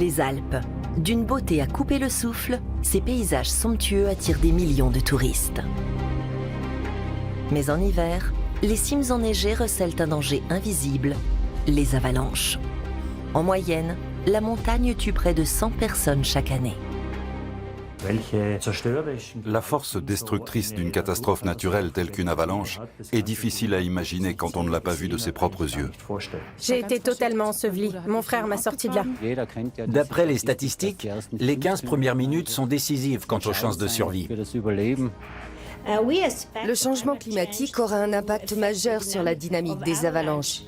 Les Alpes. D'une beauté à couper le souffle, ces paysages somptueux attirent des millions de touristes. Mais en hiver, les cimes enneigées recèlent un danger invisible, les avalanches. En moyenne, la montagne tue près de 100 personnes chaque année. La force destructrice d'une catastrophe naturelle telle qu'une avalanche est difficile à imaginer quand on ne l'a pas vue de ses propres yeux. J'ai été totalement enseveli. Mon frère m'a sorti de là. D'après les statistiques, les 15 premières minutes sont décisives quant aux chances de survie. Le changement climatique aura un impact majeur sur la dynamique des avalanches.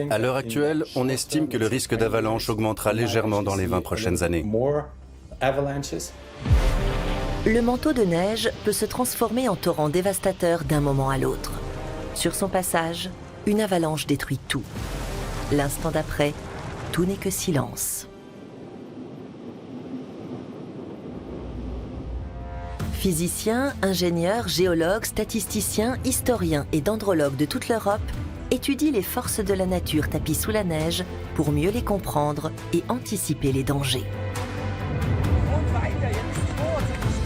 À l'heure actuelle, on estime que le risque d'avalanche augmentera légèrement dans les 20 prochaines années. Le manteau de neige peut se transformer en torrent dévastateur d'un moment à l'autre. Sur son passage, une avalanche détruit tout. L'instant d'après, tout n'est que silence. Physiciens, ingénieurs, géologues, statisticiens, historiens et dendrologues de toute l'Europe étudient les forces de la nature tapies sous la neige pour mieux les comprendre et anticiper les dangers.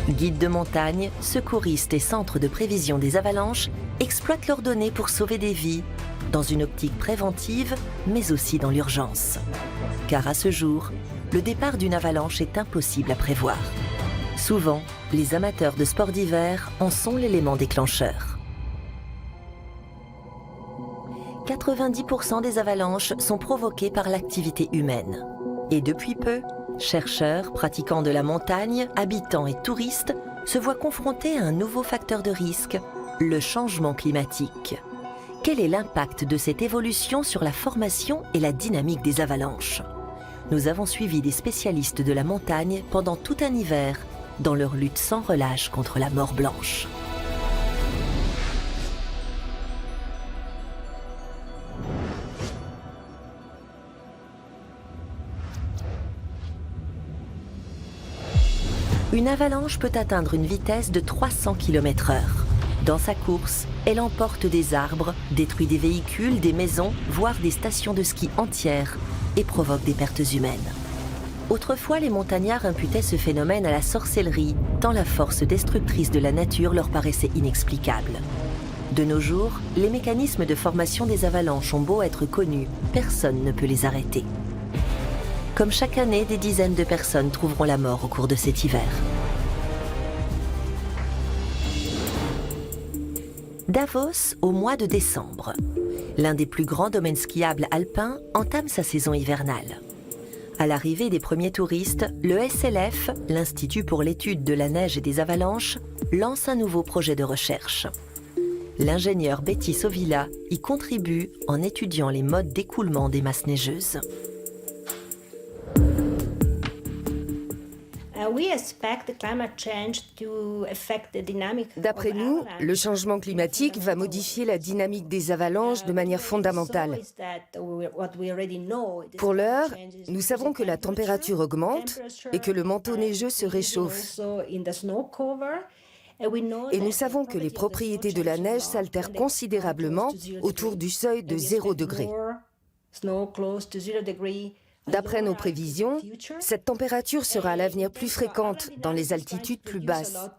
Guides de montagne, secouristes et centres de prévision des avalanches exploitent leurs données pour sauver des vies, dans une optique préventive, mais aussi dans l'urgence. Car à ce jour, le départ d'une avalanche est impossible à prévoir. Souvent, les amateurs de sports d'hiver en sont l'élément déclencheur. 90% des avalanches sont provoquées par l'activité humaine. Et depuis peu, chercheurs, pratiquants de la montagne, habitants et touristes se voient confrontés à un nouveau facteur de risque, le changement climatique. Quel est l'impact de cette évolution sur la formation et la dynamique des avalanches? Nous avons suivi des spécialistes de la montagne pendant tout un hiver dans leur lutte sans relâche contre la mort blanche. Une avalanche peut atteindre une vitesse de 300 km/h. Dans sa course, elle emporte des arbres, détruit des véhicules, des maisons, voire des stations de ski entières et provoque des pertes humaines. Autrefois, les montagnards imputaient ce phénomène à la sorcellerie, tant la force destructrice de la nature leur paraissait inexplicable. De nos jours, les mécanismes de formation des avalanches ont beau être connus, personne ne peut les arrêter. Comme chaque année, des dizaines de personnes trouveront la mort au cours de cet hiver. Davos au mois de décembre. L'un des plus grands domaines skiables alpins entame sa saison hivernale. À l'arrivée des premiers touristes, le SLF, l'Institut pour l'étude de la neige et des avalanches, lance un nouveau projet de recherche. L'ingénieure Betty Sovilla y contribue en étudiant les modes d'écoulement des masses neigeuses. D'après nous, le changement climatique va modifier la dynamique des avalanches de manière fondamentale. Pour l'heure, nous savons que la température augmente et que le manteau neigeux se réchauffe. Et nous savons que les propriétés de la neige s'altèrent considérablement autour du seuil de 0 degré. D'après nos prévisions, cette température sera à l'avenir plus fréquente dans les altitudes plus basses.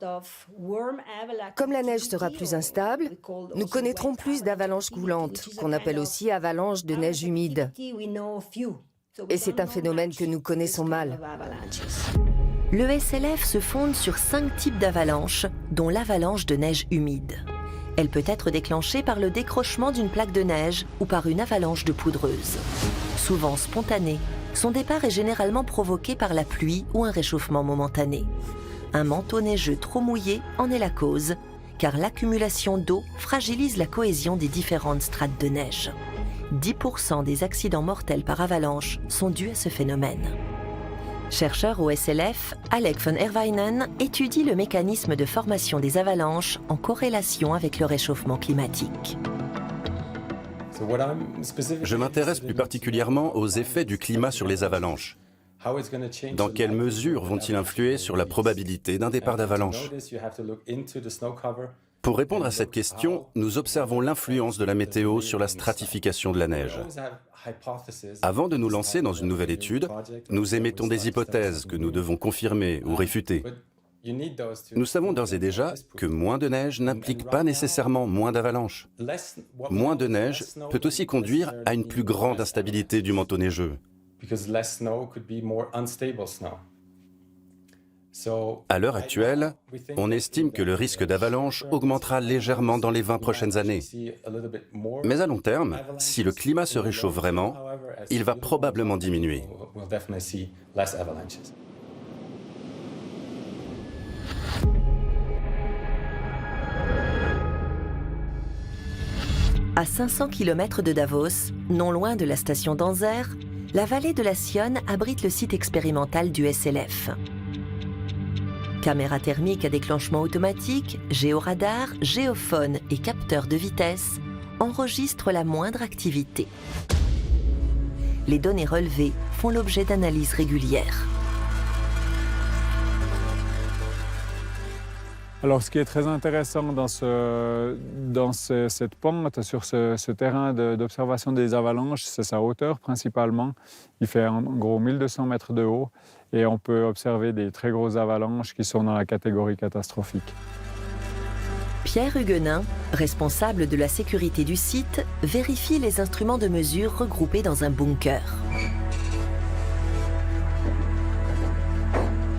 Comme la neige sera plus instable, nous connaîtrons plus d'avalanches coulantes, qu'on appelle aussi avalanches de neige humide. Et c'est un phénomène que nous connaissons mal. Le SLF se fonde sur 5 types d'avalanches, dont l'avalanche de neige humide. Elle peut être déclenchée par le décrochement d'une plaque de neige ou par une avalanche de poudreuse. Souvent spontanée, son départ est généralement provoqué par la pluie ou un réchauffement momentané. Un manteau neigeux trop mouillé en est la cause, car l'accumulation d'eau fragilise la cohésion des différentes strates de neige. 10% des accidents mortels par avalanche sont dus à ce phénomène. Chercheur au SLF, Alec van Herwijnen étudie le mécanisme de formation des avalanches en corrélation avec le réchauffement climatique. Je m'intéresse plus particulièrement aux effets du climat sur les avalanches. Dans quelle mesure vont-ils influer sur la probabilité d'un départ d'avalanche? Pour répondre à cette question, nous observons l'influence de la météo sur la stratification de la neige. Avant de nous lancer dans une nouvelle étude, nous émettons des hypothèses que nous devons confirmer ou réfuter. Nous savons d'ores et déjà que moins de neige n'implique pas nécessairement moins d'avalanches. Moins de neige peut aussi conduire à une plus grande instabilité du manteau neigeux. À l'heure actuelle, on estime que le risque d'avalanche augmentera légèrement dans les 20 prochaines années. Mais à long terme, si le climat se réchauffe vraiment, il va probablement diminuer. À 500 km de Davos, non loin de la station d'Anzer, la vallée de la Sionne abrite le site expérimental du SLF. Caméras thermiques à déclenchement automatique, géoradar, géophone et capteurs de vitesse enregistrent la moindre activité. Les données relevées font l'objet d'analyses régulières. Alors, ce qui est très intéressant dans cette pente, sur ce terrain d'observation des avalanches, c'est sa hauteur principalement. Il fait en gros 1200 mètres de haut et on peut observer des très grosses avalanches qui sont dans la catégorie catastrophique. Pierre Huguenin, responsable de la sécurité du site, vérifie les instruments de mesure regroupés dans un bunker.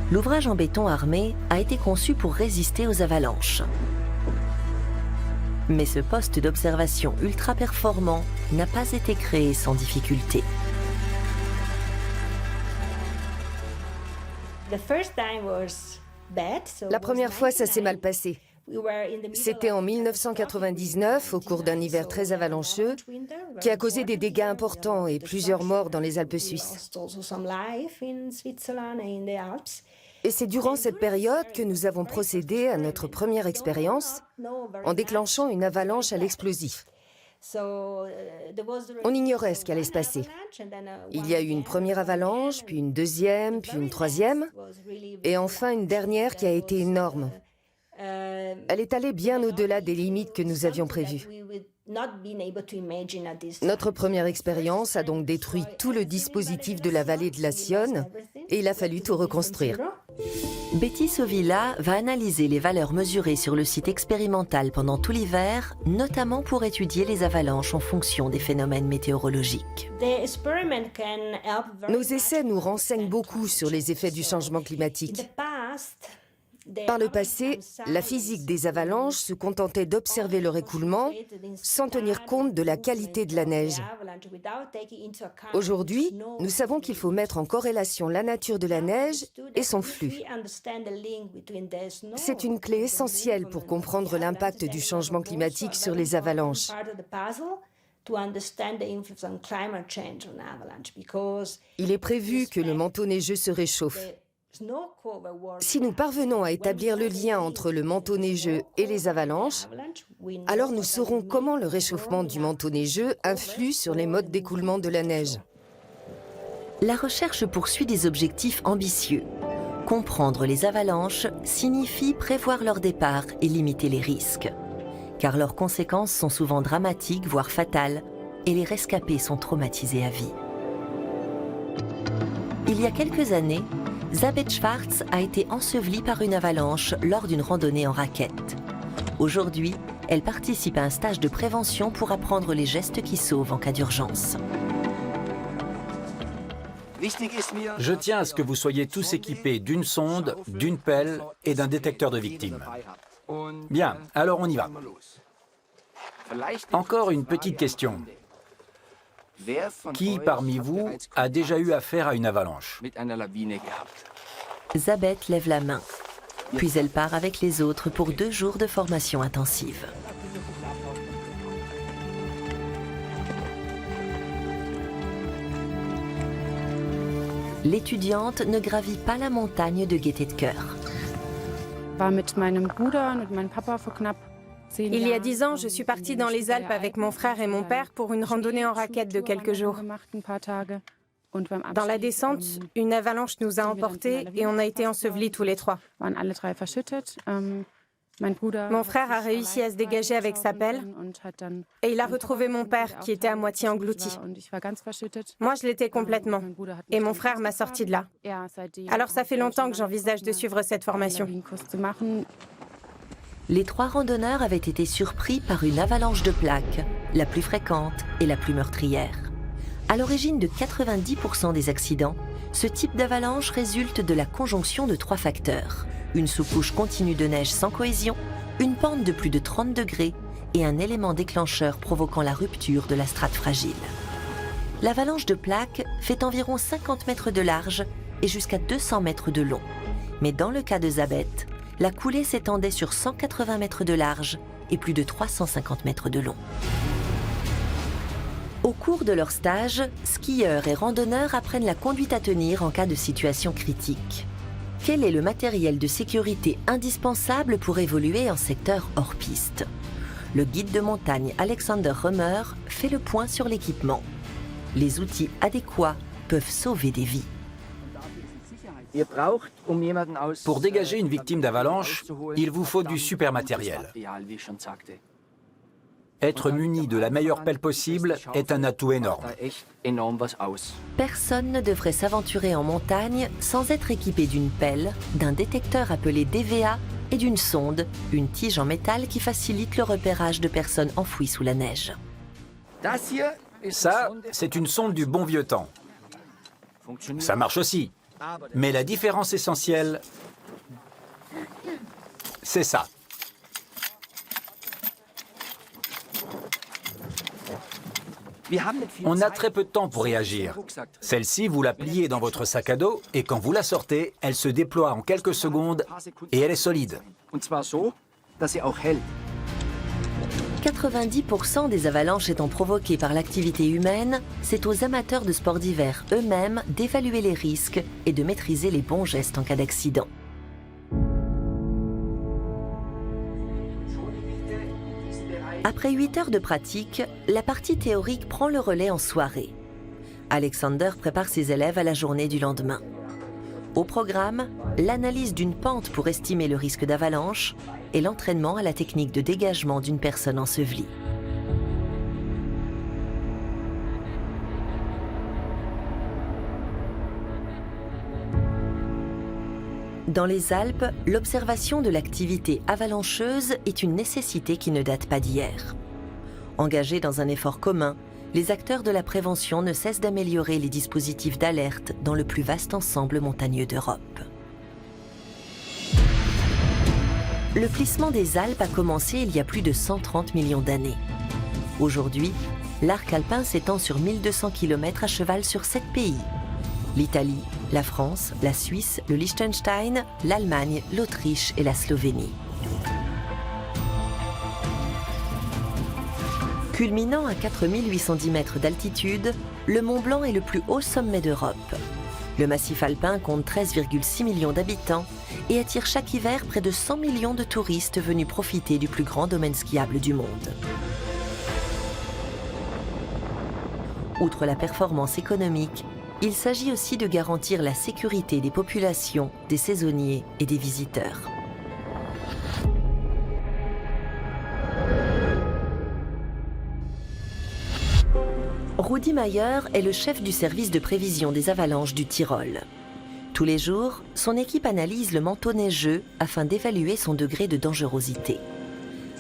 L'ouvrage en béton armé a été conçu pour résister aux avalanches. Mais ce poste d'observation ultra performant n'a pas été créé sans difficulté. La première fois, ça s'est mal passé. C'était en 1999, au cours d'un hiver très avalancheux, qui a causé des dégâts importants et plusieurs morts dans les Alpes suisses. Et c'est durant cette période que nous avons procédé à notre première expérience en déclenchant une avalanche à l'explosif. On ignorait ce qui allait se passer. Il y a eu une première avalanche, puis une deuxième, puis une troisième, et enfin une dernière qui a été énorme. Elle est allée bien au-delà des limites que nous avions prévues. Notre première expérience a donc détruit tout le dispositif de la vallée de la Sionne et il a fallu tout reconstruire. Betty Sovilla va analyser les valeurs mesurées sur le site expérimental pendant tout l'hiver, notamment pour étudier les avalanches en fonction des phénomènes météorologiques. Nos essais nous renseignent beaucoup sur les effets du changement climatique. Par le passé, la physique des avalanches se contentait d'observer leur écoulement sans tenir compte de la qualité de la neige. Aujourd'hui, nous savons qu'il faut mettre en corrélation la nature de la neige et son flux. C'est une clé essentielle pour comprendre l'impact du changement climatique sur les avalanches. Il est prévu que le manteau neigeux se réchauffe. Si nous parvenons à établir le lien entre le manteau neigeux et les avalanches, alors nous saurons comment le réchauffement du manteau neigeux influe sur les modes d'écoulement de la neige. La recherche poursuit des objectifs ambitieux. Comprendre les avalanches signifie prévoir leur départ et limiter les risques. Car leurs conséquences sont souvent dramatiques, voire fatales, et les rescapés sont traumatisés à vie. Il y a quelques années, Zabeth Schwartz a été ensevelie par une avalanche lors d'une randonnée en raquette. Aujourd'hui, elle participe à un stage de prévention pour apprendre les gestes qui sauvent en cas d'urgence. Je tiens à ce que vous soyez tous équipés d'une sonde, d'une pelle et d'un détecteur de victimes. Bien, alors on y va. Encore une petite question. Qui parmi vous a déjà eu affaire à une avalanche? Zabeth lève la main, puis elle part avec les autres pour 2 jours de formation intensive. L'étudiante ne gravit pas la montagne de gaieté de cœur. Il y a 10 ans, je suis partie dans les Alpes avec mon frère et mon père pour une randonnée en raquette de quelques jours. Dans la descente, une avalanche nous a emportés et on a été ensevelis tous les 3. Mon frère a réussi à se dégager avec sa pelle et il a retrouvé mon père qui était à moitié englouti. Moi, je l'étais complètement et mon frère m'a sorti de là. Alors ça fait longtemps que j'envisage de suivre cette formation. Les 3 randonneurs avaient été surpris par une avalanche de plaques, la plus fréquente et la plus meurtrière. À l'origine de 90% des accidents, ce type d'avalanche résulte de la conjonction de 3 facteurs. Une sous-couche continue de neige sans cohésion, une pente de plus de 30 degrés et un élément déclencheur provoquant la rupture de la strate fragile. L'avalanche de plaques fait environ 50 mètres de large et jusqu'à 200 mètres de long. Mais dans le cas de Zabeth, la coulée s'étendait sur 180 mètres de large et plus de 350 mètres de long. Au cours de leur stage, skieurs et randonneurs apprennent la conduite à tenir en cas de situation critique. Quel est le matériel de sécurité indispensable pour évoluer en secteur hors piste? Le guide de montagne Alexander Römer fait le point sur l'équipement. Les outils adéquats peuvent sauver des vies. Pour dégager une victime d'avalanche, il vous faut du super matériel. Être muni de la meilleure pelle possible est un atout énorme. Personne ne devrait s'aventurer en montagne sans être équipé d'une pelle, d'un détecteur appelé DVA et d'une sonde, une tige en métal qui facilite le repérage de personnes enfouies sous la neige. Ça, c'est une sonde du bon vieux temps. Ça marche aussi. Mais la différence essentielle, c'est ça. On a très peu de temps pour réagir. Celle-ci, vous la pliez dans votre sac à dos et quand vous la sortez, elle se déploie en quelques secondes et elle est solide. 90% des avalanches étant provoquées par l'activité humaine, c'est aux amateurs de sports d'hiver eux-mêmes d'évaluer les risques et de maîtriser les bons gestes en cas d'accident. Après 8 heures de pratique, la partie théorique prend le relais en soirée. Alexander prépare ses élèves à la journée du lendemain. Au programme, l'analyse d'une pente pour estimer le risque d'avalanche et l'entraînement à la technique de dégagement d'une personne ensevelie. Dans les Alpes, l'observation de l'activité avalancheuse est une nécessité qui ne date pas d'hier. Engagés dans un effort commun, les acteurs de la prévention ne cessent d'améliorer les dispositifs d'alerte dans le plus vaste ensemble montagneux d'Europe. Le plissement des Alpes a commencé il y a plus de 130 millions d'années. Aujourd'hui, l'arc alpin s'étend sur 1200 km à cheval sur 7 pays. L'Italie, la France, la Suisse, le Liechtenstein, l'Allemagne, l'Autriche et la Slovénie. Culminant à 4810 mètres d'altitude, le Mont Blanc est le plus haut sommet d'Europe. Le massif alpin compte 13,6 millions d'habitants et attire chaque hiver près de 100 millions de touristes venus profiter du plus grand domaine skiable du monde. Outre la performance économique, il s'agit aussi de garantir la sécurité des populations, des saisonniers et des visiteurs. Rudi Mayer est le chef du service de prévision des avalanches du Tyrol. Tous les jours, son équipe analyse le manteau neigeux afin d'évaluer son degré de dangerosité.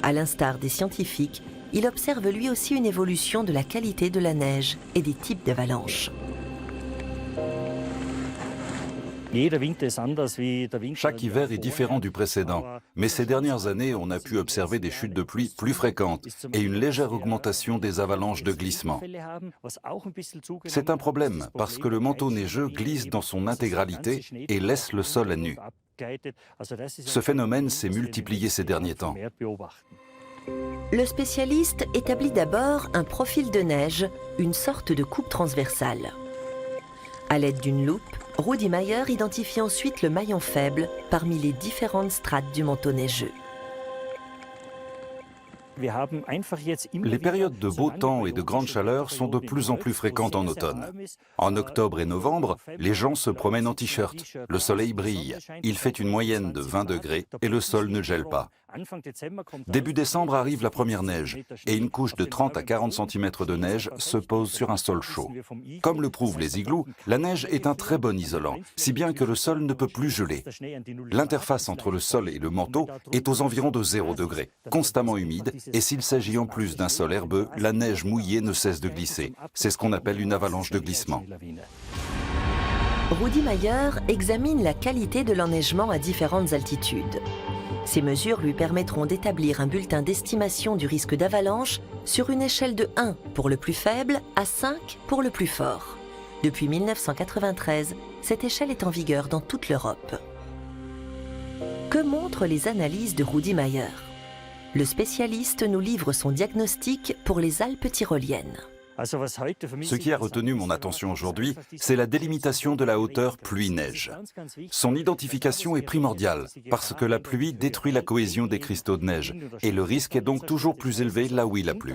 À l'instar des scientifiques, il observe lui aussi une évolution de la qualité de la neige et des types d'avalanches. Chaque hiver est différent du précédent, mais ces dernières années, on a pu observer des chutes de pluie plus fréquentes et une légère augmentation des avalanches de glissement. C'est un problème parce que le manteau neigeux glisse dans son intégralité et laisse le sol à nu. Ce phénomène s'est multiplié ces derniers temps. Le spécialiste établit d'abord un profil de neige, une sorte de coupe transversale. À l'aide d'une loupe, Rudi Mayer identifie ensuite le maillon faible parmi les différentes strates du manteau neigeux. Les périodes de beau temps et de grande chaleur sont de plus en plus fréquentes en automne. En octobre et novembre, les gens se promènent en t-shirt, le soleil brille, il fait une moyenne de 20 degrés et le sol ne gèle pas. Début décembre arrive la première neige et une couche de 30 à 40 cm de neige se pose sur un sol chaud. Comme le prouvent les igloos, la neige est un très bon isolant, si bien que le sol ne peut plus geler. L'interface entre le sol et le manteau est aux environs de 0 degré, constamment humide, et s'il s'agit en plus d'un sol herbeux, la neige mouillée ne cesse de glisser. C'est ce qu'on appelle une avalanche de glissement. Rudi Meyer examine la qualité de l'enneigement à différentes altitudes. Ces mesures lui permettront d'établir un bulletin d'estimation du risque d'avalanche sur une échelle de 1 pour le plus faible à 5 pour le plus fort. Depuis 1993, cette échelle est en vigueur dans toute l'Europe. Que montrent les analyses de Rudi Meyer? Le spécialiste nous livre son diagnostic pour les Alpes tyroliennes. Ce qui a retenu mon attention aujourd'hui, c'est la délimitation de la hauteur pluie-neige. Son identification est primordiale, parce que la pluie détruit la cohésion des cristaux de neige, et le risque est donc toujours plus élevé là où il a plu.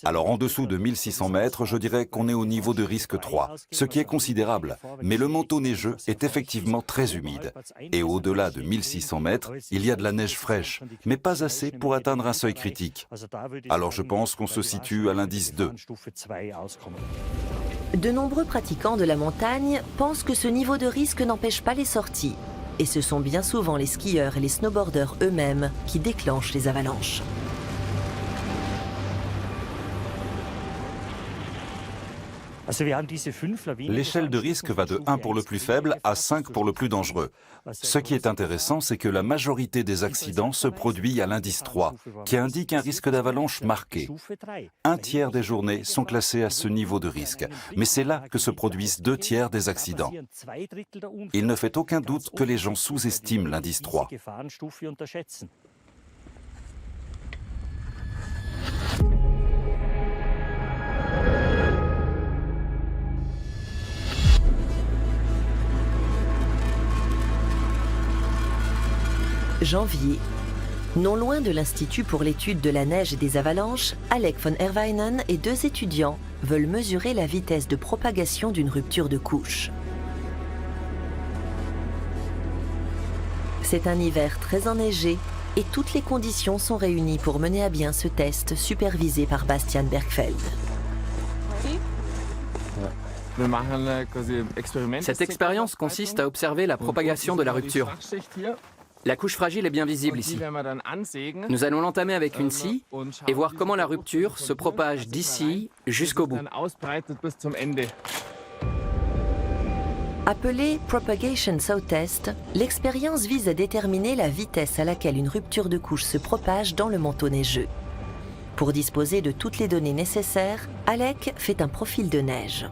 Alors en dessous de 1600 mètres, je dirais qu'on est au niveau de risque 3, ce qui est considérable, mais le manteau neigeux est effectivement très humide. Et au-delà de 1600 mètres, il y a de la neige fraîche, mais pas assez pour atteindre un seuil critique. Alors je pense qu'on se situe à l'indice 2. De nombreux pratiquants de la montagne pensent que ce niveau de risque n'empêche pas les sorties. Et ce sont bien souvent les skieurs et les snowboarders eux-mêmes qui déclenchent les avalanches. L'échelle de risque va de 1 pour le plus faible à 5 pour le plus dangereux. Ce qui est intéressant, c'est que la majorité des accidents se produit à l'indice 3, qui indique un risque d'avalanche marqué. Un tiers des journées sont classées à ce niveau de risque, mais c'est là que se produisent 2 tiers des accidents. Il ne fait aucun doute que les gens sous-estiment l'indice 3. Janvier. Non loin de l'Institut pour l'étude de la neige et des avalanches, Alec von Herwijnen et 2 étudiants veulent mesurer la vitesse de propagation d'une rupture de couche. C'est un hiver très enneigé et toutes les conditions sont réunies pour mener à bien ce test supervisé par Bastian Bergfeld. Cette expérience consiste à observer la propagation de la rupture. La couche fragile est bien visible ici. Nous allons l'entamer avec une scie et voir comment la rupture se propage d'ici jusqu'au bout. Appelé Propagation Saw Test, l'expérience vise à déterminer la vitesse à laquelle une rupture de couche se propage dans le manteau neigeux. Pour disposer de toutes les données nécessaires, Alec fait un profil de neige.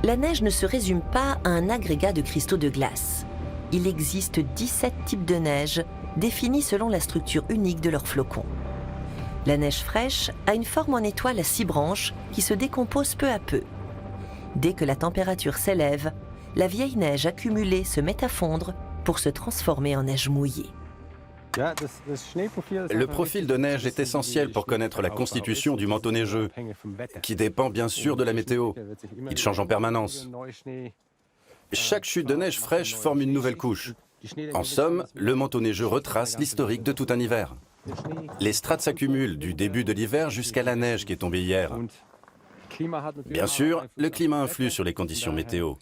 La neige ne se résume pas à un agrégat de cristaux de glace. Il existe 17 types de neige, définis selon la structure unique de leurs flocons. La neige fraîche a une forme en étoile à 6 branches qui se décompose peu à peu. Dès que la température s'élève, la vieille neige accumulée se met à fondre pour se transformer en neige mouillée. Le profil de neige est essentiel pour connaître la constitution du manteau neigeux, qui dépend bien sûr de la météo. Il change en permanence. Chaque chute de neige fraîche forme une nouvelle couche. En somme, le manteau neigeux retrace l'historique de tout un hiver. Les strates s'accumulent du début de l'hiver jusqu'à la neige qui est tombée hier. Bien sûr, le climat influe sur les conditions météo.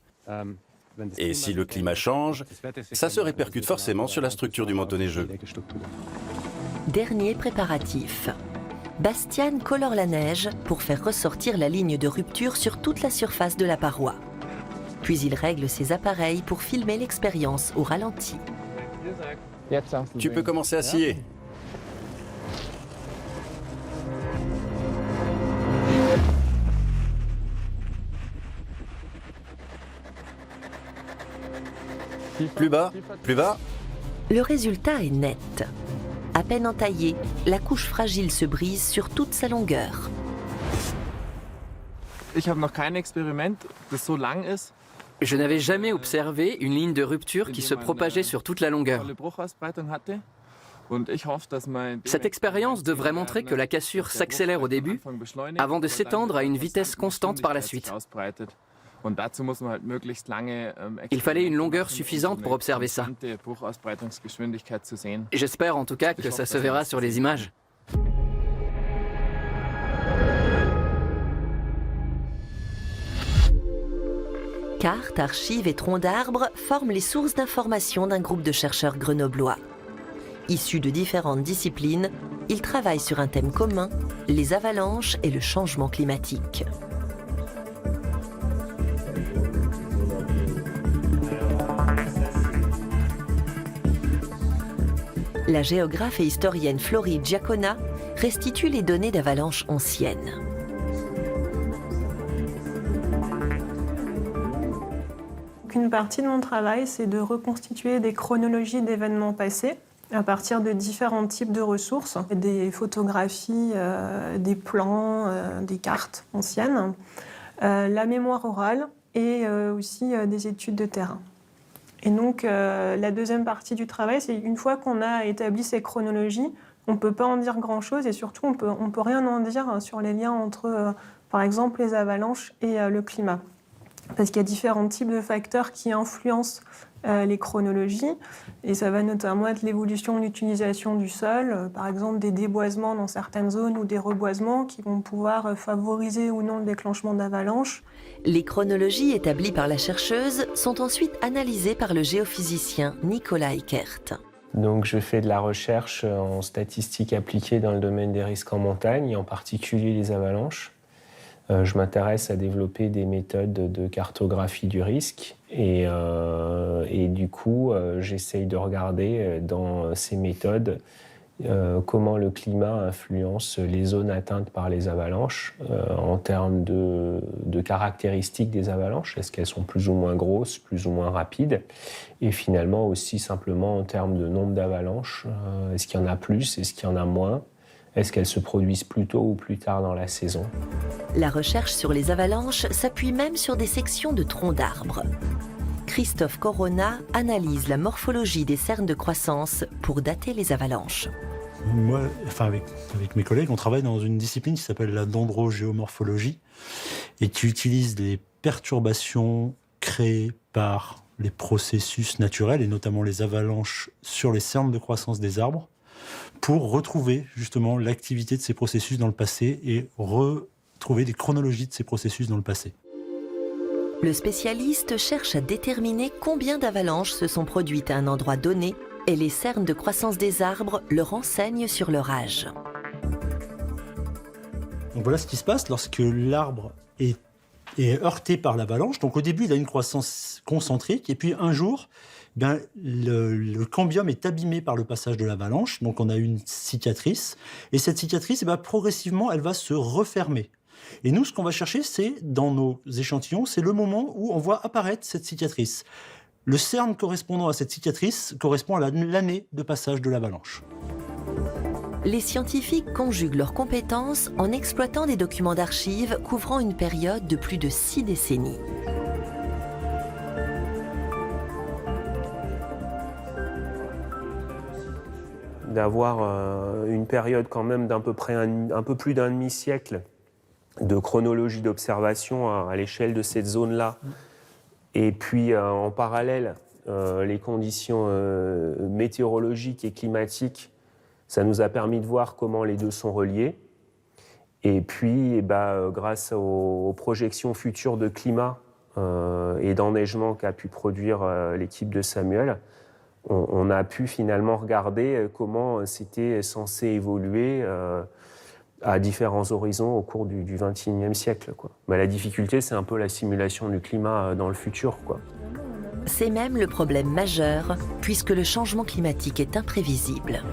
Et si le climat change, ça se répercute forcément sur la structure du manteau neigeux. Dernier préparatif. Bastian colore la neige pour faire ressortir la ligne de rupture sur toute la surface de la paroi. Puis il règle ses appareils pour filmer l'expérience au ralenti. Tu peux commencer à scier. Plus bas, plus bas. Le résultat est net. À peine entaillée, la couche fragile se brise sur toute sa longueur. Je n'avais jamais observé une ligne de rupture qui se propageait sur toute la longueur. Cette expérience devrait montrer que la cassure s'accélère au début avant de s'étendre à une vitesse constante par la suite. Il fallait une longueur suffisante pour observer ça. J'espère en tout cas que ça se verra sur les images. Cartes, archives et troncs d'arbres forment les sources d'information d'un groupe de chercheurs grenoblois. Issus de différentes disciplines, ils travaillent sur un thème commun, les avalanches et le changement climatique. La géographe et historienne Florie Giacona restitue les données d'avalanches anciennes. Une partie de mon travail, c'est de reconstituer des chronologies d'événements passés à partir de différents types de ressources, des photographies, des plans, des cartes anciennes, la mémoire orale et aussi des études de terrain. Et donc la deuxième partie du travail, c'est une fois qu'on a établi ces chronologies, on ne peut pas en dire grand-chose et surtout on peut rien en dire sur les liens entre, par exemple, les avalanches et le climat. Parce qu'il y a différents types de facteurs qui influencent les chronologies, et ça va notamment être l'évolution de l'utilisation du sol, par exemple des déboisements dans certaines zones ou des reboisements qui vont pouvoir favoriser ou non le déclenchement d'avalanches. Les chronologies établies par la chercheuse sont ensuite analysées par le géophysicien Nicolas Eckert. Donc je fais de la recherche en statistique appliquée dans le domaine des risques en montagne, et en particulier les avalanches. Je m'intéresse à développer des méthodes de cartographie du risque et du coup, j'essaye de regarder dans ces méthodes comment le climat influence les zones atteintes par les avalanches en termes de caractéristiques des avalanches. Est-ce qu'elles sont plus ou moins grosses, plus ou moins rapides? Et finalement aussi simplement en termes de nombre d'avalanches. Est-ce qu'il y en a plus? Est-ce qu'il y en a moins? Est-ce qu'elles se produisent plus tôt ou plus tard dans la saison? La recherche sur les avalanches s'appuie même sur des sections de troncs d'arbres. Christophe Corona analyse la morphologie des cernes de croissance pour dater les avalanches. Moi, avec mes collègues, on travaille dans une discipline qui s'appelle la dendrogéomorphologie et qui utilise des perturbations créées par les processus naturels et notamment les avalanches sur les cernes de croissance des arbres pour retrouver justement l'activité de ces processus dans le passé et retrouver des chronologies de ces processus dans le passé. Le spécialiste cherche à déterminer combien d'avalanches se sont produites à un endroit donné et les cernes de croissance des arbres le renseignent sur leur âge. Donc voilà ce qui se passe lorsque l'arbre est heurté par l'avalanche. Donc au début, il a une croissance concentrique et puis un jour, le cambium est abîmé par le passage de l'avalanche, donc on a une cicatrice, et cette cicatrice, progressivement, elle va se refermer. Et nous, ce qu'on va chercher, c'est, dans nos échantillons, c'est le moment où on voit apparaître cette cicatrice. Le cerne correspondant à cette cicatrice correspond à l'année de passage de l'avalanche. Les scientifiques conjuguent leurs compétences en exploitant des documents d'archives couvrant une période de plus de 6 décennies. D'avoir une période quand même d'à peu près un peu plus d'un demi-siècle de chronologie d'observation à l'échelle de cette zone-là. Et puis en parallèle, les conditions météorologiques et climatiques, ça nous a permis de voir comment les deux sont reliés. Et puis, grâce aux projections futures de climat et d'enneigement qu'a pu produire l'équipe de Samuel, on a pu finalement regarder comment c'était censé évoluer à différents horizons au cours du XXIe siècle, quoi. La difficulté, c'est un peu la simulation du climat dans le futur, quoi. C'est même le problème majeur, puisque le changement climatique est imprévisible.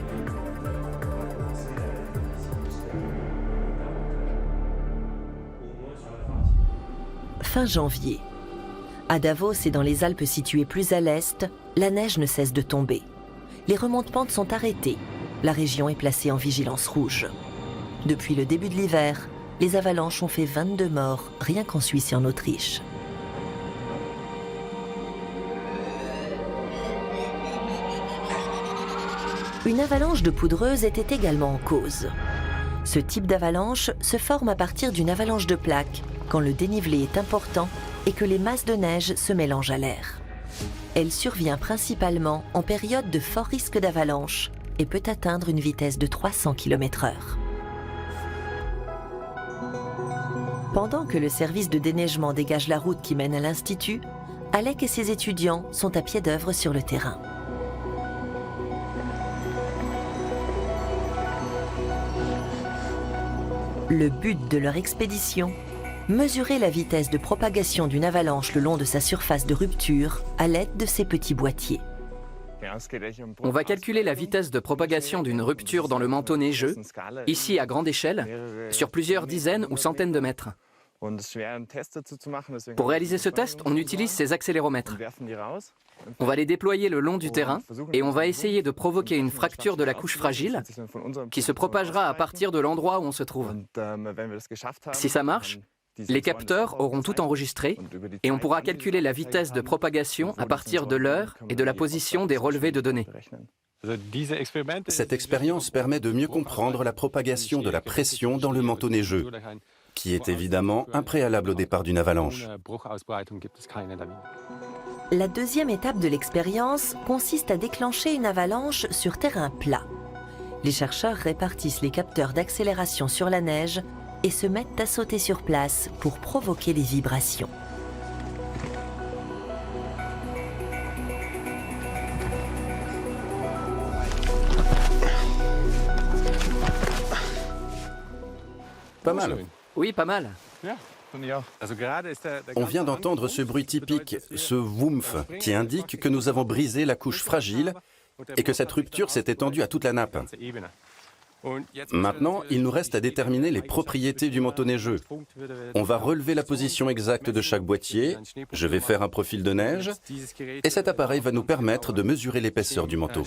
Fin janvier. À Davos et dans les Alpes situées plus à l'est, la neige ne cesse de tomber. Les remontes-pentes sont arrêtées. La région est placée en vigilance rouge. Depuis le début de l'hiver, les avalanches ont fait 22 morts, rien qu'en Suisse et en Autriche. Une avalanche de poudreuse était également en cause. Ce type d'avalanche se forme à partir d'une avalanche de plaques, quand le dénivelé est important et que les masses de neige se mélangent à l'air. Elle survient principalement en période de fort risque d'avalanche et peut atteindre une vitesse de 300 km/h. Pendant que le service de déneigement dégage la route qui mène à l'Institut, Alec et ses étudiants sont à pied d'œuvre sur le terrain. Le but de leur expédition, mesurer la vitesse de propagation d'une avalanche le long de sa surface de rupture à l'aide de ces petits boîtiers. On va calculer la vitesse de propagation d'une rupture dans le manteau neigeux, ici à grande échelle, sur plusieurs dizaines ou centaines de mètres. Pour réaliser ce test, on utilise ces accéléromètres. On va les déployer le long du terrain et on va essayer de provoquer une fracture de la couche fragile qui se propagera à partir de l'endroit où on se trouve. Si ça marche, les capteurs auront tout enregistré et on pourra calculer la vitesse de propagation à partir de l'heure et de la position des relevés de données. Cette expérience permet de mieux comprendre la propagation de la pression dans le manteau neigeux, qui est évidemment un préalable au départ d'une avalanche. La deuxième étape de l'expérience consiste à déclencher une avalanche sur terrain plat. Les chercheurs répartissent les capteurs d'accélération sur la neige et se mettent à sauter sur place pour provoquer des vibrations. Pas mal. Oui, pas mal. On vient d'entendre ce bruit typique, ce woomph, qui indique que nous avons brisé la couche fragile et que cette rupture s'est étendue à toute la nappe. Maintenant, il nous reste à déterminer les propriétés du manteau neigeux. On va relever la position exacte de chaque boîtier, je vais faire un profil de neige, et cet appareil va nous permettre de mesurer l'épaisseur du manteau.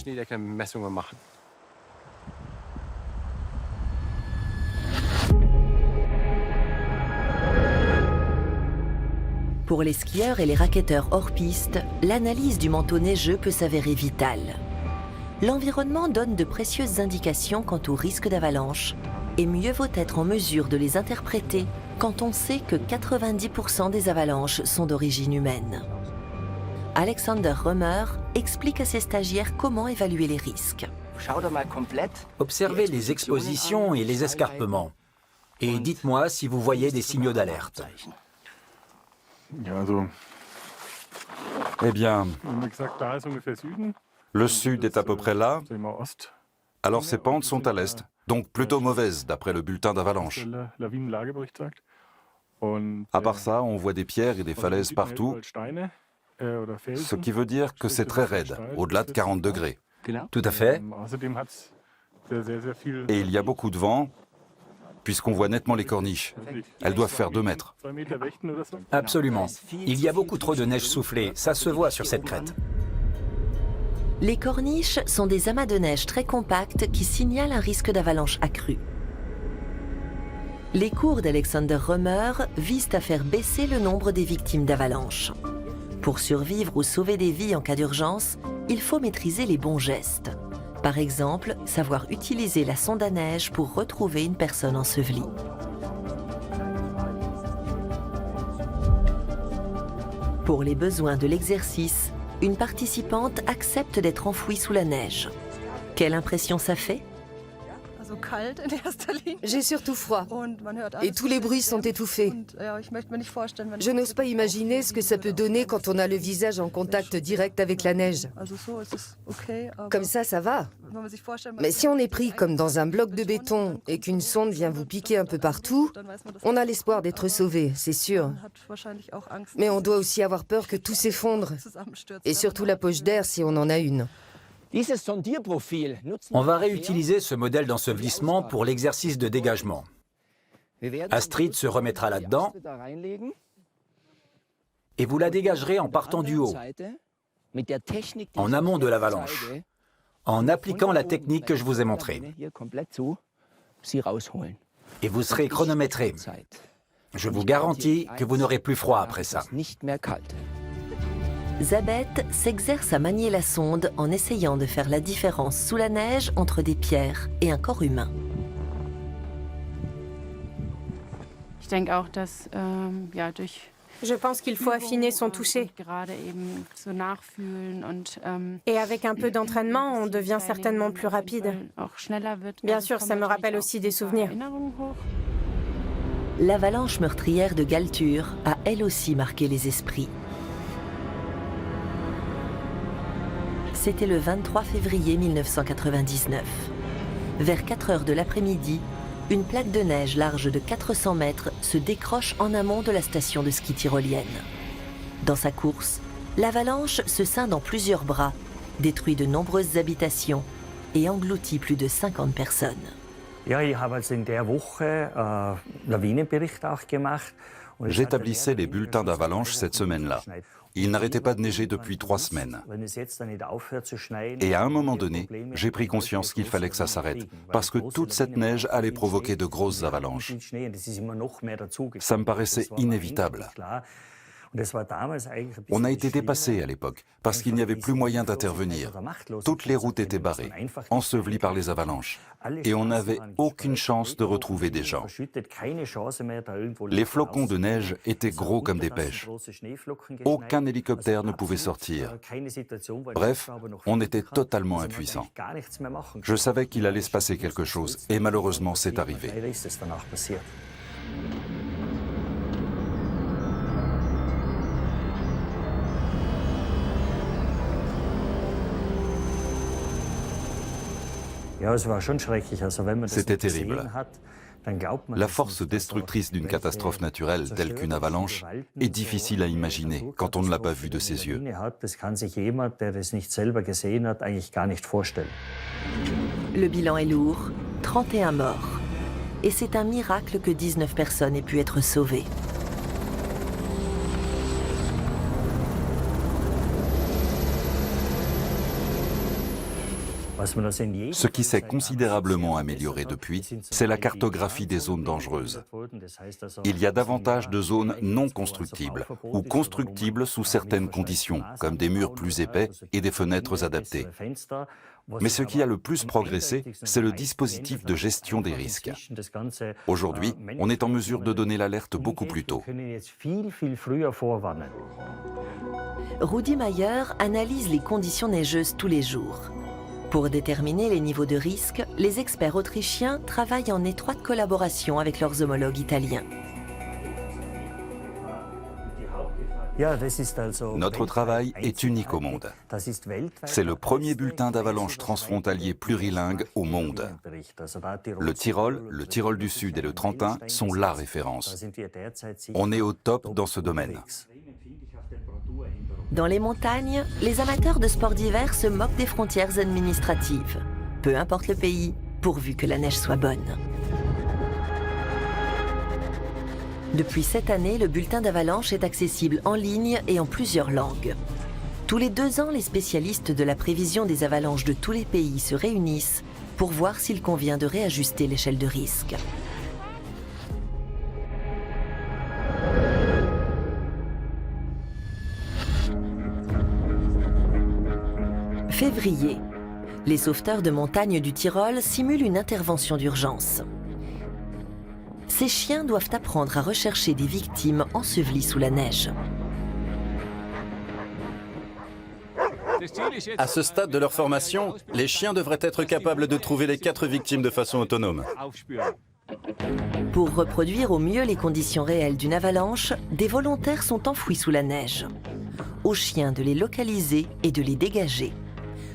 Pour les skieurs et les racketteurs hors piste, l'analyse du manteau neigeux peut s'avérer vitale. L'environnement donne de précieuses indications quant au risque d'avalanche, et mieux vaut être en mesure de les interpréter quand on sait que 90% des avalanches sont d'origine humaine. Alexander Römer explique à ses stagiaires comment évaluer les risques. Observez les expositions et les escarpements. Et dites-moi si vous voyez des signaux d'alerte. Eh bien, le sud est à peu près là, alors ces pentes sont à l'est, donc plutôt mauvaises d'après le bulletin d'avalanche. À part ça, on voit des pierres et des falaises partout, ce qui veut dire que c'est très raide, au-delà de 40 degrés. Tout à fait. Et il y a beaucoup de vent, puisqu'on voit nettement les corniches. Elles doivent faire 2 mètres. Absolument. Il y a beaucoup trop de neige soufflée, ça se voit sur cette crête. Les corniches sont des amas de neige très compacts qui signalent un risque d'avalanche accru. Les cours d'Alexander Römer visent à faire baisser le nombre des victimes d'avalanche. Pour survivre ou sauver des vies en cas d'urgence, il faut maîtriser les bons gestes. Par exemple, savoir utiliser la sonde à neige pour retrouver une personne ensevelie. Pour les besoins de l'exercice, une participante accepte d'être enfouie sous la neige. Quelle impression ça fait ? J'ai surtout froid et tous les bruits sont étouffés. Je n'ose pas imaginer ce que ça peut donner quand on a le visage en contact direct avec la neige. Comme ça va. Mais si on est pris comme dans un bloc de béton et qu'une sonde vient vous piquer un peu partout, on a l'espoir d'être sauvé, c'est sûr. Mais on doit aussi avoir peur que tout s'effondre. Et surtout la poche d'air si on en a une. On va réutiliser ce modèle d'ensevelissement pour l'exercice de dégagement. Astrid se remettra là-dedans et vous la dégagerez en partant du haut, en amont de l'avalanche, en appliquant la technique que je vous ai montrée. Et vous serez chronométré. Je vous garantis que vous n'aurez plus froid après ça. Zabeth s'exerce à manier la sonde en essayant de faire la différence sous la neige entre des pierres et un corps humain. Je pense qu'il faut affiner son toucher. Et avec un peu d'entraînement, on devient certainement plus rapide. Bien sûr, ça me rappelle aussi des souvenirs. L'avalanche meurtrière de Galtur a elle aussi marqué les esprits. C'était le 23 février 1999. Vers 4 heures de l'après-midi, une plaque de neige large de 400 mètres se décroche en amont de la station de ski tyrolienne. Dans sa course, l'avalanche se scinde en plusieurs bras, détruit de nombreuses habitations et engloutit plus de 50 personnes. J'établissais les bulletins d'avalanche cette semaine-là. Il n'arrêtait pas de neiger depuis 3 semaines. Et à un moment donné, j'ai pris conscience qu'il fallait que ça s'arrête, parce que toute cette neige allait provoquer de grosses avalanches. Ça me paraissait inévitable. On a été dépassés à l'époque, parce qu'il n'y avait plus moyen d'intervenir. Toutes les routes étaient barrées, ensevelies par les avalanches. Et on n'avait aucune chance de retrouver des gens. Les flocons de neige étaient gros comme des pêches. Aucun hélicoptère ne pouvait sortir. Bref, on était totalement impuissants. Je savais qu'il allait se passer quelque chose, et malheureusement, c'est arrivé. C'était terrible. La force destructrice d'une catastrophe naturelle telle qu'une avalanche est difficile à imaginer quand on ne l'a pas vue de ses yeux. Le bilan est lourd, 31 morts. Et c'est un miracle que 19 personnes aient pu être sauvées. Ce qui s'est considérablement amélioré depuis, c'est la cartographie des zones dangereuses. Il y a davantage de zones non constructibles ou constructibles sous certaines conditions, comme des murs plus épais et des fenêtres adaptées. Mais ce qui a le plus progressé, c'est le dispositif de gestion des risques. Aujourd'hui, on est en mesure de donner l'alerte beaucoup plus tôt. Rudi Mayer analyse les conditions neigeuses tous les jours. Pour déterminer les niveaux de risque, les experts autrichiens travaillent en étroite collaboration avec leurs homologues italiens. Notre travail est unique au monde. C'est le premier bulletin d'avalanche transfrontalier plurilingue au monde. Le Tyrol du Sud et le Trentin sont la référence. On est au top dans ce domaine. Dans les montagnes, les amateurs de sports d'hiver se moquent des frontières administratives. Peu importe le pays, pourvu que la neige soit bonne. Depuis cette année, le bulletin d'avalanche est accessible en ligne et en plusieurs langues. Tous les 2 ans, les spécialistes de la prévision des avalanches de tous les pays se réunissent pour voir s'il convient de réajuster l'échelle de risque. Février. Les sauveteurs de montagne du Tyrol simulent une intervention d'urgence. Ces chiens doivent apprendre à rechercher des victimes ensevelies sous la neige. À ce stade de leur formation, les chiens devraient être capables de trouver les 4 victimes de façon autonome. Pour reproduire au mieux les conditions réelles d'une avalanche, des volontaires sont enfouis sous la neige. Aux chiens de les localiser et de les dégager.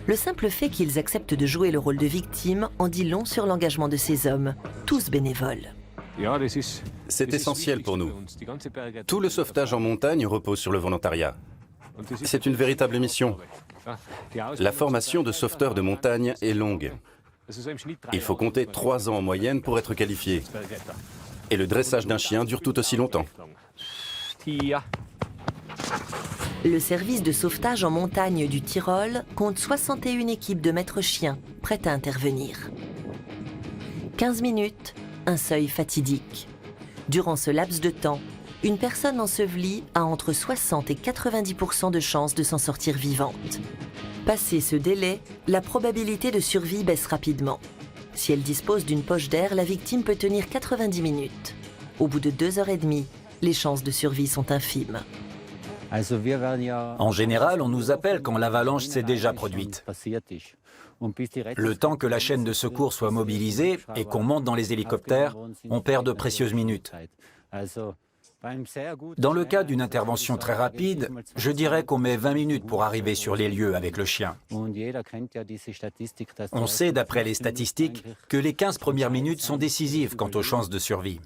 Le simple fait qu'ils acceptent de jouer le rôle de victime en dit long sur l'engagement de ces hommes, tous bénévoles. C'est essentiel pour nous. Tout le sauvetage en montagne repose sur le volontariat. C'est une véritable mission. La formation de sauveteurs de montagne est longue. Il faut compter 3 ans en moyenne pour être qualifié. Et le dressage d'un chien dure tout aussi longtemps. Le service de sauvetage en montagne du Tyrol compte 61 équipes de maîtres chiens prêtes à intervenir. 15 minutes, un seuil fatidique. Durant ce laps de temps, une personne ensevelie a entre 60 et 90% de chances de s'en sortir vivante. Passé ce délai, la probabilité de survie baisse rapidement. Si elle dispose d'une poche d'air, la victime peut tenir 90 minutes. Au bout de 2h30, les chances de survie sont infimes. En général, on nous appelle quand l'avalanche s'est déjà produite. Le temps que la chaîne de secours soit mobilisée et qu'on monte dans les hélicoptères, on perd de précieuses minutes. Dans le cas d'une intervention très rapide, je dirais qu'on met 20 minutes pour arriver sur les lieux avec le chien. On sait, d'après les statistiques, que les 15 premières minutes sont décisives quant aux chances de survie.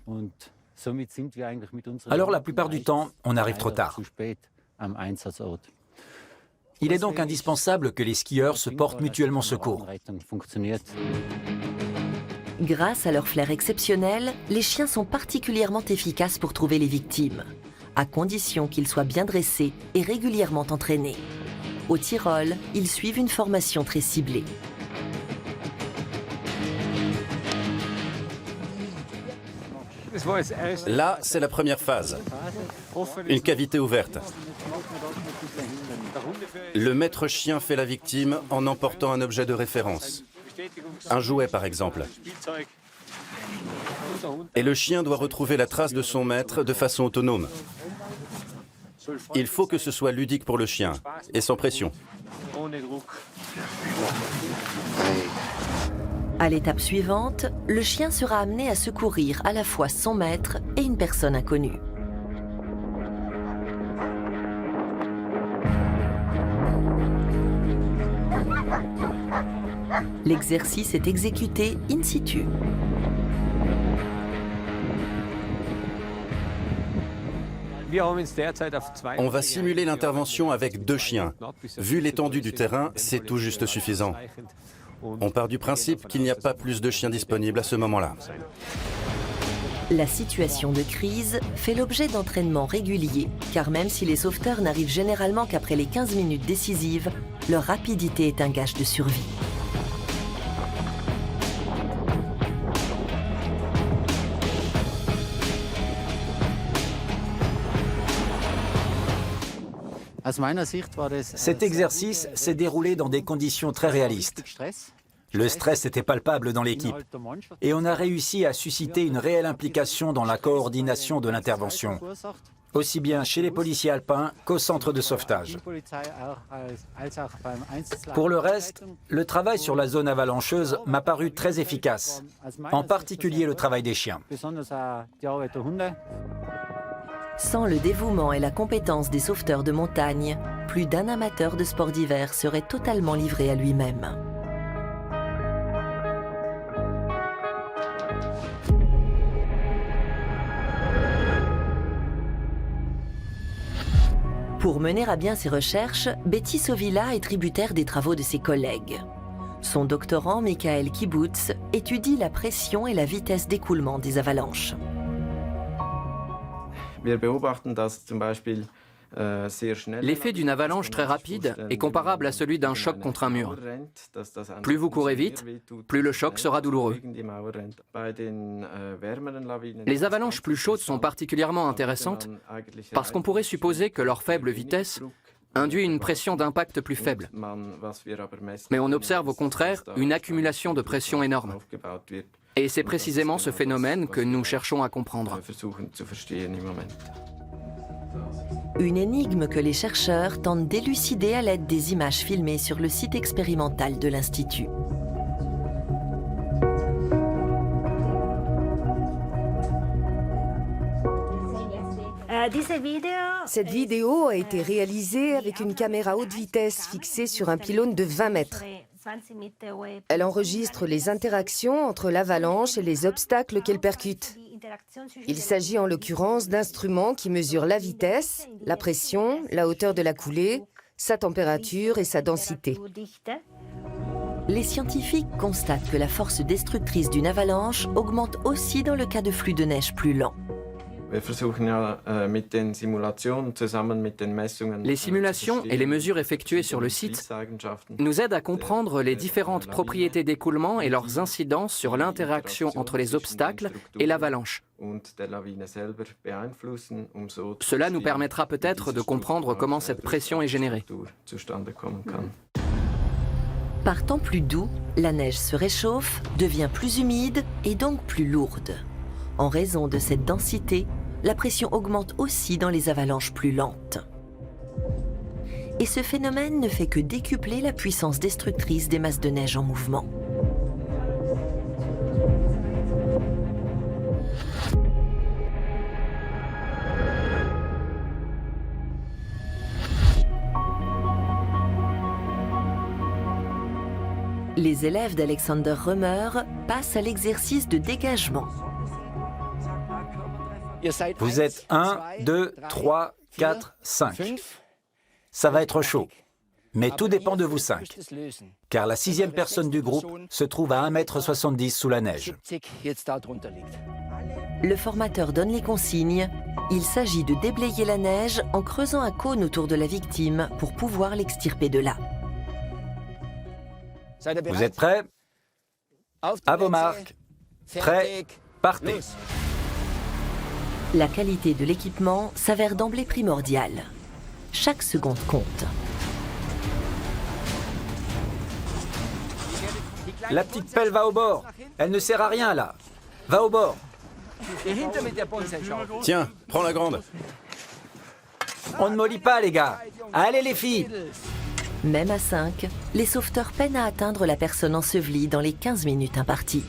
Alors la plupart du temps, on arrive trop tard. Il est donc indispensable que les skieurs se portent mutuellement secours. Grâce à leur flair exceptionnel, les chiens sont particulièrement efficaces pour trouver les victimes, à condition qu'ils soient bien dressés et régulièrement entraînés. Au Tyrol, ils suivent une formation très ciblée. Là, c'est la première phase. Une cavité ouverte. Le maître chien fait la victime en emportant un objet de référence. Un jouet, par exemple. Et le chien doit retrouver la trace de son maître de façon autonome. Il faut que ce soit ludique pour le chien et sans pression. À l'étape suivante, le chien sera amené à secourir à la fois son maître et une personne inconnue. L'exercice est exécuté in situ. On va simuler l'intervention avec 2 chiens. Vu l'étendue du terrain, c'est tout juste suffisant. On part du principe qu'il n'y a pas plus de chiens disponibles à ce moment-là. La situation de crise fait l'objet d'entraînements réguliers, car même si les sauveteurs n'arrivent généralement qu'après les 15 minutes décisives, leur rapidité est un gage de survie. Cet exercice s'est déroulé dans des conditions très réalistes. Le stress était palpable dans l'équipe et on a réussi à susciter une réelle implication dans la coordination de l'intervention, aussi bien chez les policiers alpins qu'au centre de sauvetage. Pour le reste, le travail sur la zone avalancheuse m'a paru très efficace, en particulier le travail des chiens. Sans le dévouement et la compétence des sauveteurs de montagne, plus d'un amateur de sport d'hiver serait totalement livré à lui-même. Pour mener à bien ses recherches, Betty Sovilla est tributaire des travaux de ses collègues. Son doctorant, Michael Kibbutz, étudie la pression et la vitesse d'écoulement des avalanches. L'effet d'une avalanche très rapide est comparable à celui d'un choc contre un mur. Plus vous courez vite, plus le choc sera douloureux. Les avalanches plus chaudes sont particulièrement intéressantes parce qu'on pourrait supposer que leur faible vitesse induit une pression d'impact plus faible. Mais on observe au contraire une accumulation de pression énorme. Et c'est précisément ce phénomène que nous cherchons à comprendre. Une énigme que les chercheurs tentent d'élucider à l'aide des images filmées sur le site expérimental de l'Institut. Cette vidéo a été réalisée avec une caméra haute vitesse fixée sur un pylône de 20 mètres. Elle enregistre les interactions entre l'avalanche et les obstacles qu'elle percute. Il s'agit en l'occurrence d'instruments qui mesurent la vitesse, la pression, la hauteur de la coulée, sa température et sa densité. Les scientifiques constatent que la force destructrice d'une avalanche augmente aussi dans le cas de flux de neige plus lents. Les simulations et les mesures effectuées sur le site nous aident à comprendre les différentes propriétés d'écoulement et leurs incidences sur l'interaction entre les obstacles et l'avalanche. Cela nous permettra peut-être de comprendre comment cette pression est générée. Par temps plus doux, la neige se réchauffe, devient plus humide et donc plus lourde. En raison de cette densité, la pression augmente aussi dans les avalanches plus lentes. Et ce phénomène ne fait que décupler la puissance destructrice des masses de neige en mouvement. Les élèves d'Alexander Römer passent à l'exercice de dégagement. Vous êtes 1, 2, 3, 4, 5. Ça va être chaud. Mais tout dépend de vous 5. Car la 6e personne du groupe se trouve à 1,70 m sous la neige. Le formateur donne les consignes. Il s'agit de déblayer la neige en creusant un cône autour de la victime pour pouvoir l'extirper de là. Vous êtes prêts? À vos marques. Prêts, partez. La qualité de l'équipement s'avère d'emblée primordiale. Chaque seconde compte. La petite pelle va au bord. Elle ne sert à rien là. Va au bord. Tiens, prends la grande. On ne mollit pas les gars. Allez les filles. Même à 5, les sauveteurs peinent à atteindre la personne ensevelie dans les 15 minutes imparties.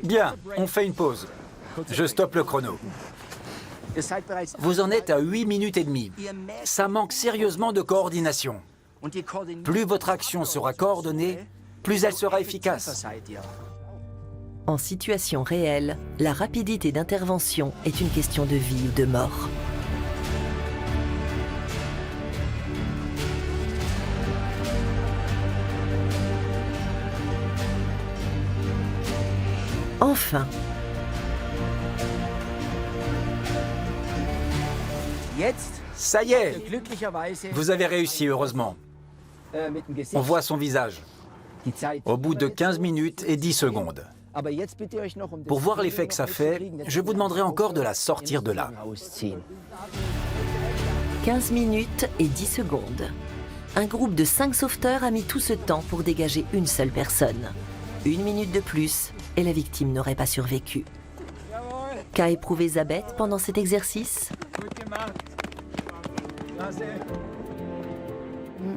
Bien, on fait une pause. Je stoppe le chrono. Vous en êtes à 8 minutes et demie. Ça manque sérieusement de coordination. Plus votre action sera coordonnée, plus elle sera efficace. En situation réelle, la rapidité d'intervention est une question de vie ou de mort. Enfin, Ça y est, vous avez réussi heureusement. On voit son visage. Au bout de 15 minutes et 10 secondes. Pour voir l'effet que ça fait, je vous demanderai encore de la sortir de là. 15 minutes et 10 secondes. Un groupe de 5 sauveteurs a mis tout ce temps pour dégager une seule personne. 1 minute de plus et la victime n'aurait pas survécu. Qu'a éprouvé Zabeth pendant cet exercice?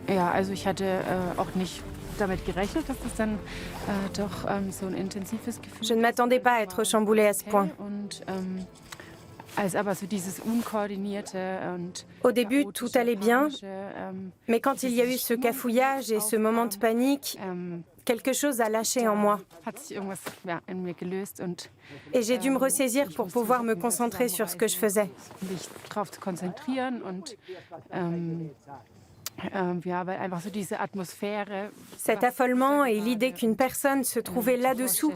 Ja, also ich hatte auch nicht damit gerechnet, dass das dann doch so ein intensives Gefühl. Je ne m'attendais pas à être chamboulée à ce point. Au début, tout allait bien, mais quand il y a eu ce cafouillage et ce moment de panique, quelque chose a lâché en moi. Et j'ai dû me ressaisir pour pouvoir me concentrer sur ce que je faisais. Cet affolement et l'idée qu'une personne se trouvait là-dessous,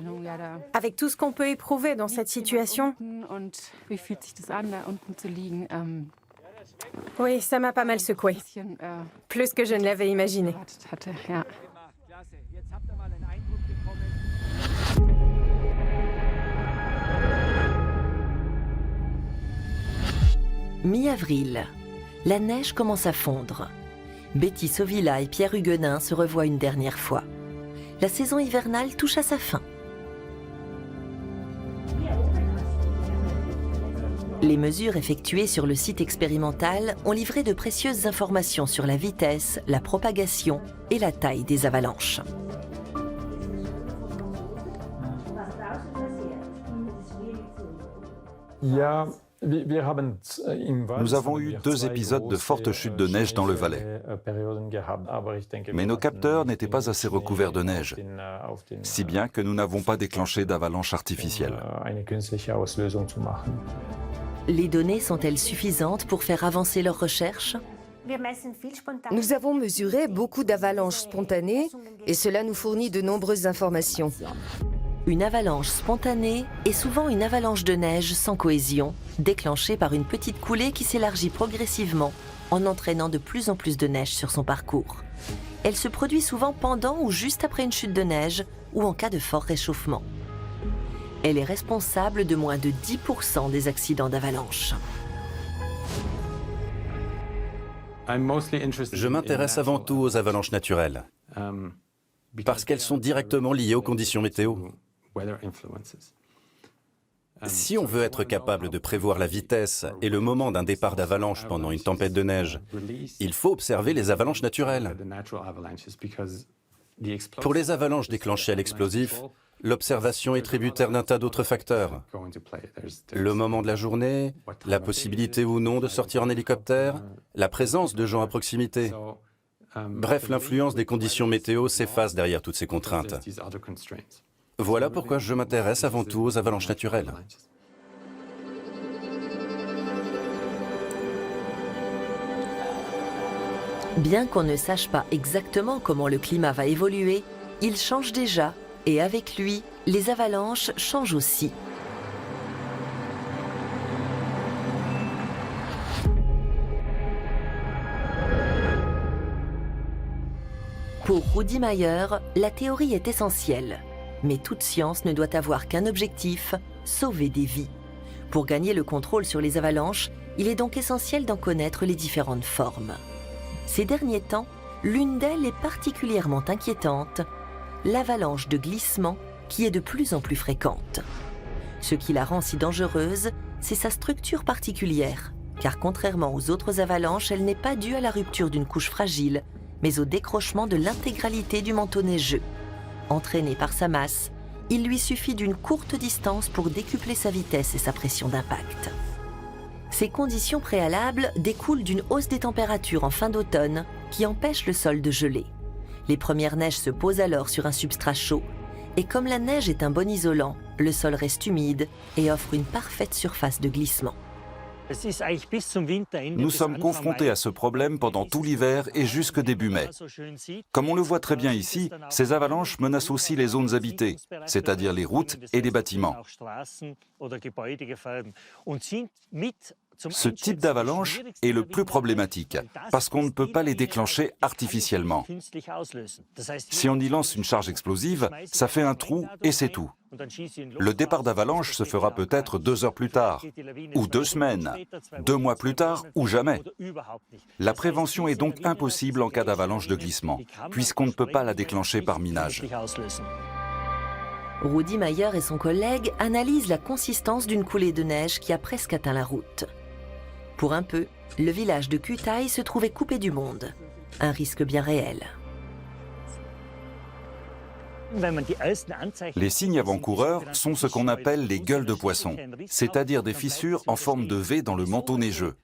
avec tout ce qu'on peut éprouver dans cette situation, oui, ça m'a pas mal secouée. Plus que je ne l'avais imaginé. Mi-avril, la neige commence à fondre. Betty Sovilla et Pierre Huguenin se revoient une dernière fois. La saison hivernale touche à sa fin. Les mesures effectuées sur le site expérimental ont livré de précieuses informations sur la vitesse, la propagation et la taille des avalanches. Nous avons eu 2 épisodes de fortes chutes de neige dans le Valais. Mais nos capteurs n'étaient pas assez recouverts de neige, si bien que nous n'avons pas déclenché d'avalanche artificielle. Les données sont-elles suffisantes pour faire avancer leurs recherches? Nous avons mesuré beaucoup d'avalanches spontanées et cela nous fournit de nombreuses informations. Une avalanche spontanée est souvent une avalanche de neige sans cohésion, déclenchée par une petite coulée qui s'élargit progressivement en entraînant de plus en plus de neige sur son parcours. Elle se produit souvent pendant ou juste après une chute de neige ou en cas de fort réchauffement. Elle est responsable de moins de 10% des accidents d'avalanche. Je m'intéresse avant tout aux avalanches naturelles, parce qu'elles sont directement liées aux conditions météo. Si on veut être capable de prévoir la vitesse et le moment d'un départ d'avalanche pendant une tempête de neige, il faut observer les avalanches naturelles. Pour les avalanches déclenchées à l'explosif, l'observation est tributaire d'un tas d'autres facteurs. Le moment de la journée, la possibilité ou non de sortir en hélicoptère, la présence de gens à proximité. Bref, l'influence des conditions météo s'efface derrière toutes ces contraintes. Voilà pourquoi je m'intéresse avant tout aux avalanches naturelles. Bien qu'on ne sache pas exactement comment le climat va évoluer, il change déjà, et avec lui, les avalanches changent aussi. Pour Rudi Meyer, la théorie est essentielle. Mais toute science ne doit avoir qu'un objectif, sauver des vies. Pour gagner le contrôle sur les avalanches, il est donc essentiel d'en connaître les différentes formes. Ces derniers temps, l'une d'elles est particulièrement inquiétante, l'avalanche de glissement qui est de plus en plus fréquente. Ce qui la rend si dangereuse, c'est sa structure particulière, car contrairement aux autres avalanches, elle n'est pas due à la rupture d'une couche fragile, mais au décrochement de l'intégralité du manteau neigeux. Entraîné par sa masse, il lui suffit d'une courte distance pour décupler sa vitesse et sa pression d'impact. Ces conditions préalables découlent d'une hausse des températures en fin d'automne qui empêche le sol de geler. Les premières neiges se posent alors sur un substrat chaud et comme la neige est un bon isolant, le sol reste humide et offre une parfaite surface de glissement. Nous sommes confrontés à ce problème pendant tout l'hiver et jusque début mai. Comme on le voit très bien ici, ces avalanches menacent aussi les zones habitées, c'est-à-dire les routes et les bâtiments. Ce type d'avalanche est le plus problématique, parce qu'on ne peut pas les déclencher artificiellement. Si on y lance une charge explosive, ça fait un trou et c'est tout. Le départ d'avalanche se fera peut-être 2 heures plus tard, ou 2 semaines, 2 mois plus tard, ou jamais. La prévention est donc impossible en cas d'avalanche de glissement, puisqu'on ne peut pas la déclencher par minage. Rudi Meyer et son collègue analysent la consistance d'une coulée de neige qui a presque atteint la route. Pour un peu, le village de Kühtai se trouvait coupé du monde. Un risque bien réel. Les signes avant-coureurs sont ce qu'on appelle les gueules de poisson, c'est-à-dire des fissures en forme de V dans le manteau neigeux.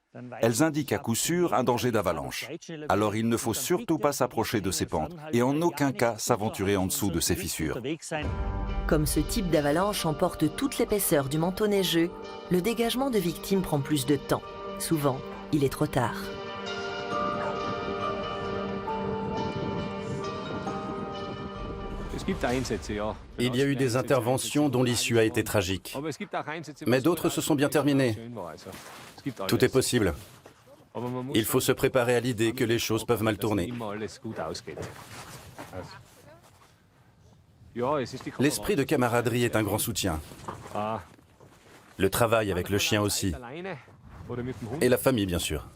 Elles indiquent à coup sûr un danger d'avalanche. Alors il ne faut surtout pas s'approcher de ces pentes et en aucun cas s'aventurer en dessous de ces fissures. Comme ce type d'avalanche emporte toute l'épaisseur du manteau neigeux, le dégagement de victimes prend plus de temps. Souvent, il est trop tard. Il y a eu des interventions dont l'issue a été tragique, mais d'autres se sont bien terminées. Tout est possible. Il faut se préparer à l'idée que les choses peuvent mal tourner. L'esprit de camaraderie est un grand soutien. Le travail avec le chien aussi. Et la famille, bien sûr.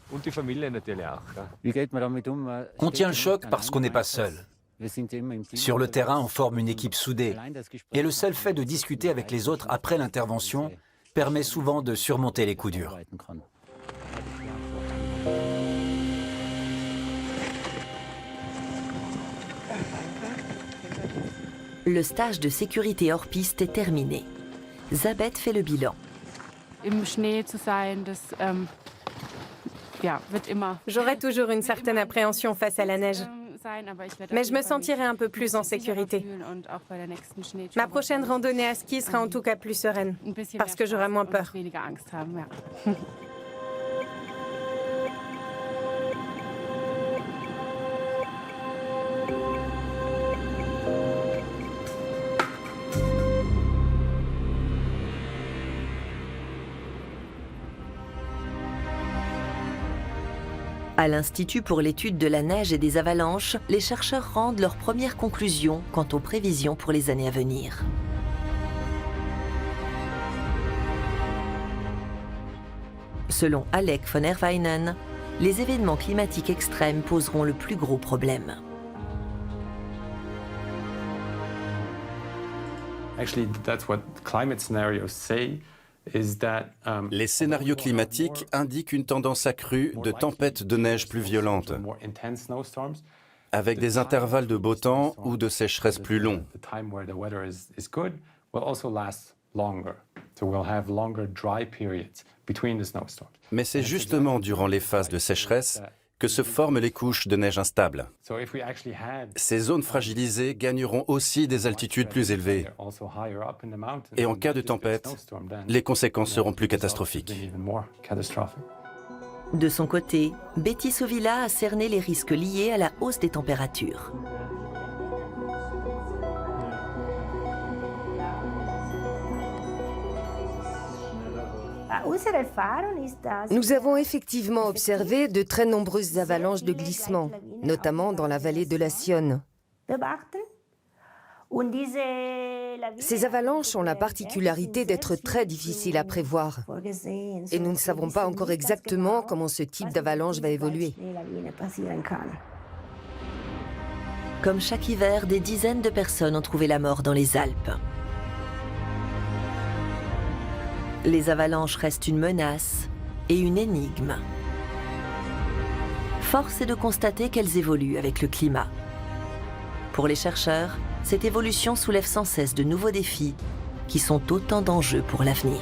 On tient le choc parce qu'on n'est pas seul. Sur le terrain, on forme une équipe soudée. Et le seul fait de discuter avec les autres après l'intervention permet souvent de surmonter les coups durs. Le stage de sécurité hors piste est terminé. Zabeth fait le bilan. J'aurai toujours une certaine appréhension face à la neige. Mais je me sentirai un peu plus en sécurité. Ma prochaine randonnée à ski sera en tout cas plus sereine, parce que j'aurai moins peur. À l'Institut pour l'étude de la neige et des avalanches, les chercheurs rendent leurs premières conclusions quant aux prévisions pour les années à venir. Selon Alec von Erweinen, les événements climatiques extrêmes poseront le plus gros problème. Les scénarios climatiques indiquent une tendance accrue de tempêtes de neige plus violentes, avec des intervalles de beau temps ou de sécheresse plus longs. Mais c'est justement durant les phases de sécheresse que se forment les couches de neige instables. Ces zones fragilisées gagneront aussi des altitudes plus élevées. Et en cas de tempête, les conséquences seront plus catastrophiques. De son côté, Betty Sovilla a cerné les risques liés à la hausse des températures. Nous avons effectivement observé de très nombreuses avalanches de glissement, notamment dans la vallée de la Sionne. Ces avalanches ont la particularité d'être très difficiles à prévoir. Et nous ne savons pas encore exactement comment ce type d'avalanche va évoluer. Comme chaque hiver, des dizaines de personnes ont trouvé la mort dans les Alpes. Les avalanches restent une menace et une énigme. Force est de constater qu'elles évoluent avec le climat. Pour les chercheurs, cette évolution soulève sans cesse de nouveaux défis qui sont autant d'enjeux pour l'avenir.